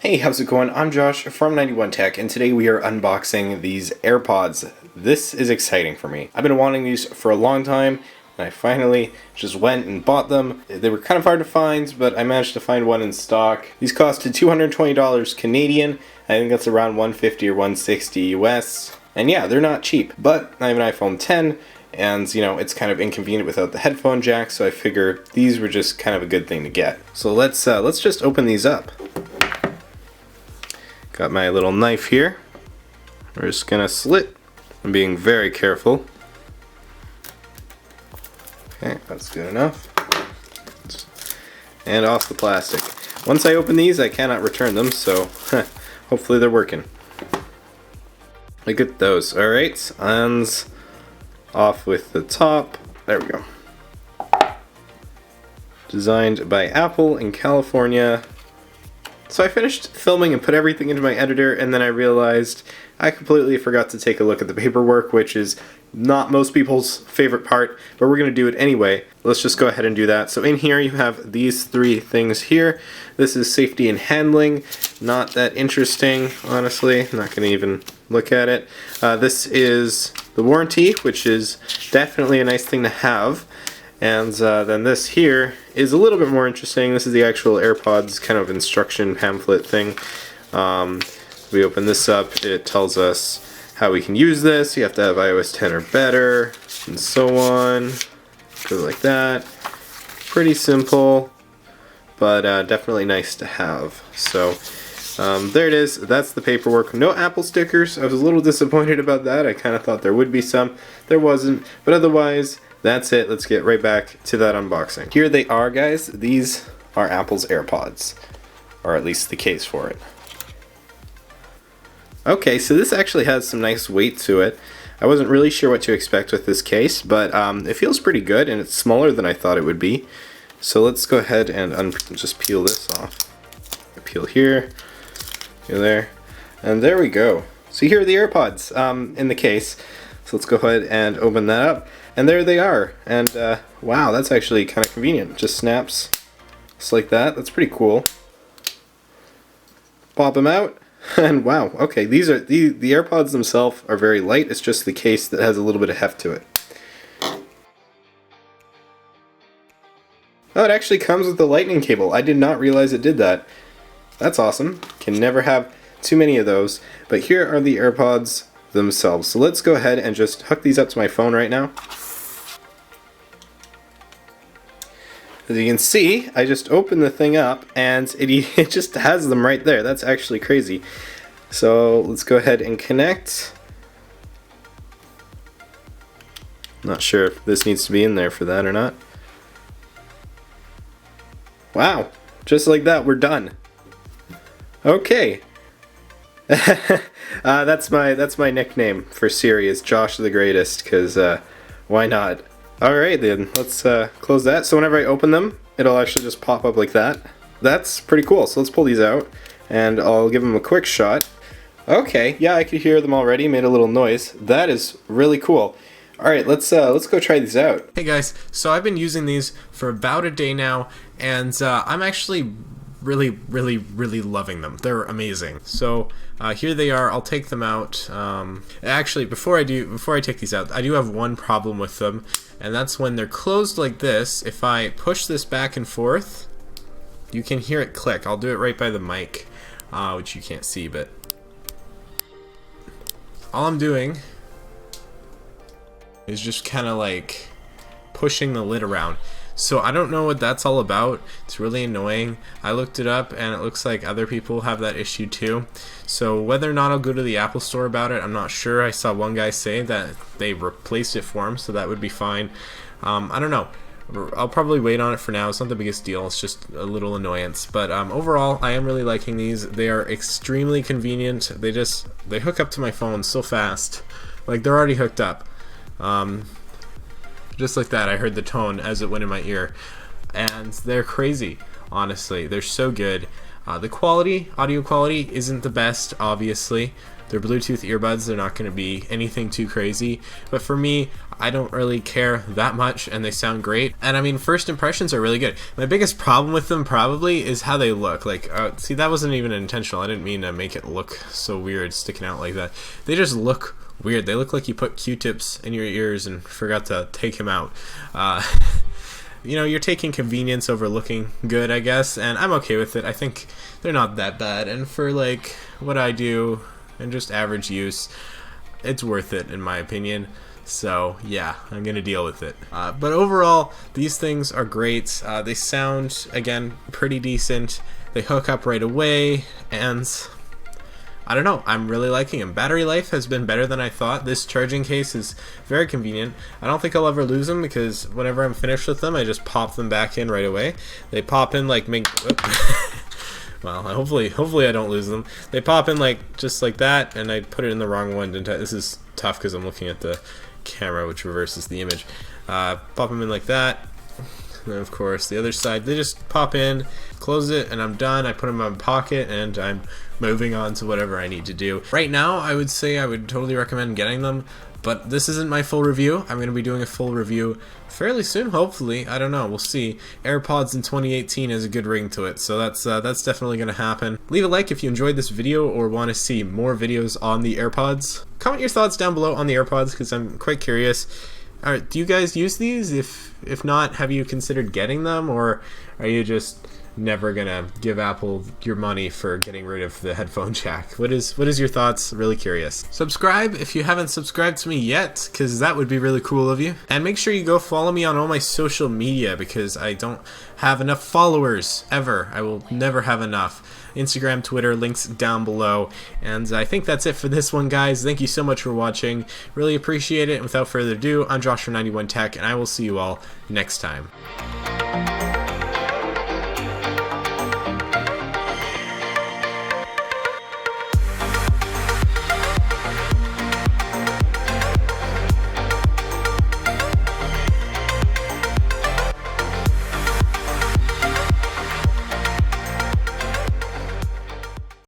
Hey, how's it going? I'm Josh from 91 Tech, and today we are unboxing these AirPods. This is exciting for me. I've been wanting these for a long time, and I finally just went and bought them. They were kind of hard to find, but I managed to find one in stock. These costed $220 Canadian. I think that's around $150 or $160 US. And yeah, they're not cheap, but I have an iPhone 10, and it's kind of inconvenient without the headphone jack, so I figure these were just kind of a good thing to get. So let's just open these up. Got my little knife here. We're just gonna slit. I'm being very careful. Okay, that's good enough. And off the plastic. Once I open these, I cannot return them, so hopefully they're working. Look at those. Alright, and off with the top. There we go. Designed by Apple in California. So I finished filming and put everything into my editor, and then I realized I completely forgot to take a look at the paperwork, which is not most people's favorite part, but we're going to do it anyway. Let's just go ahead and do that. So in here you have these three things here. This is safety and handling. Not that interesting, honestly. I'm not going to even look at it. This is the warranty, which is definitely a nice thing to have. And then this here is a little bit more interesting. This is the actual AirPods kind of instruction pamphlet thing. We open this up, it tells us how we can use this. You have to have iOS 10 or better, and so on. Goes like that. Pretty simple, but definitely nice to have. So there it is. That's the paperwork. No Apple stickers. I was a little disappointed about that. I kind of thought there would be some. There wasn't, but otherwise, that's it. Let's get right back to that unboxing. Here they are, guys. These are Apple's AirPods, or at least the case for it. Okay, so this actually has some nice weight to it. I wasn't really sure what to expect with this case, but it feels pretty good, and it's smaller than I thought it would be. So let's go ahead and just peel this off. Peel here, peel there, and there we go. So here are the AirPods in the case. So let's go ahead and open that up. And there they are. And wow, that's actually kind of convenient. Just snaps just like that. That's pretty cool. Pop them out. And wow, okay, these are the AirPods themselves are very light. It's just the case that has a little bit of heft to it. Oh, it actually comes with the lightning cable. I did not realize it did that. That's awesome. Can never have too many of those. But here are the AirPods themselves. So let's go ahead and just hook these up to my phone right now. As you can see, I just opened the thing up and it just has them right there. That's actually crazy. So let's go ahead and connect. Not sure if this needs to be in there for that or not. Wow, just like that, we're done. Okay. That's my nickname for Siri, is Josh the Greatest, because why not? Alright then, let's close that. So whenever I open them, it'll actually just pop up like that. That's pretty cool. So let's pull these out, and I'll give them a quick shot. Okay, yeah, I could hear them already, made a little noise. That is really cool. Alright, let's go try these out. Hey guys, so I've been using these for about a day now, and I'm actually really loving them. They're amazing. So here they are. I'll take them out. Actually, before I take these out, I do have one problem with them, and that's when they're closed like this. If I push this back and forth, you can hear it click. I'll do it right by the mic, which you can't see, but all I'm doing is just kind of like pushing the lid around. So I don't know what that's all about. It's really annoying. I looked it up and it looks like other people have that issue too. So whether or not I'll go to the Apple store about it, I'm not sure. I saw one guy say that they replaced it for him, so that would be fine. I don't know. I'll probably wait on it for now. It's not the biggest deal. It's just a little annoyance. But overall, I am really liking these. They are extremely convenient. They hook up to my phone so fast. Like, they're already hooked up. Just like that, I heard the tone as it went in my ear. And they're crazy, honestly. They're so good. The audio quality isn't the best, obviously. They're Bluetooth earbuds, they're not going to be anything too crazy, but for me, I don't really care that much, and they sound great. And I mean, first impressions are really good. My biggest problem with them probably is how they look. Like, see, that wasn't even intentional. I didn't mean to make it look so weird sticking out like that. They just look weird. They look like you put Q-tips in your ears and forgot to take them out. You know, you're taking convenience over looking good, I guess, and I'm okay with it. I think they're not that bad, and for like what I do and just average use, it's worth it in my opinion. So yeah, I'm gonna deal with it. But overall, these things are great. They sound, again, pretty decent. They hook up right away, and I don't know, I'm really liking them. Battery life has been better than I thought. This charging case is very convenient. I don't think I'll ever lose them because whenever I'm finished with them, I just pop them back in right away. They pop in like well, hopefully I don't lose them. They pop in like just like that, and I put it in the wrong one. This is tough because I'm looking at the camera, which reverses the image. Pop them in like that. And then of course the other side, they just pop in, close it, and I'm done. I put them in my pocket, and I'm moving on to whatever I need to do. Right now, I would say I would totally recommend getting them, but this isn't my full review. I'm going to be doing a full review fairly soon, hopefully. I don't know, we'll see. AirPods in 2018 has a good ring to it, so that's definitely going to happen. Leave a like if you enjoyed this video or want to see more videos on the AirPods. Comment your thoughts down below on the AirPods because I'm quite curious. Alright, do you guys use these? If not, have you considered getting them, or are you just never gonna give Apple your money for getting rid of the headphone jack? What is your thoughts? Really curious. Subscribe if you haven't subscribed to me yet, because that would be really cool of you. And make sure you go follow me on all my social media because I don't have enough followers ever. I will never have enough. Instagram, Twitter, links down below. And I think that's it for this one, guys. Thank you so much for watching. Really appreciate it. And without further ado, I'm Josh from 91 Tech, and I will see you all next time.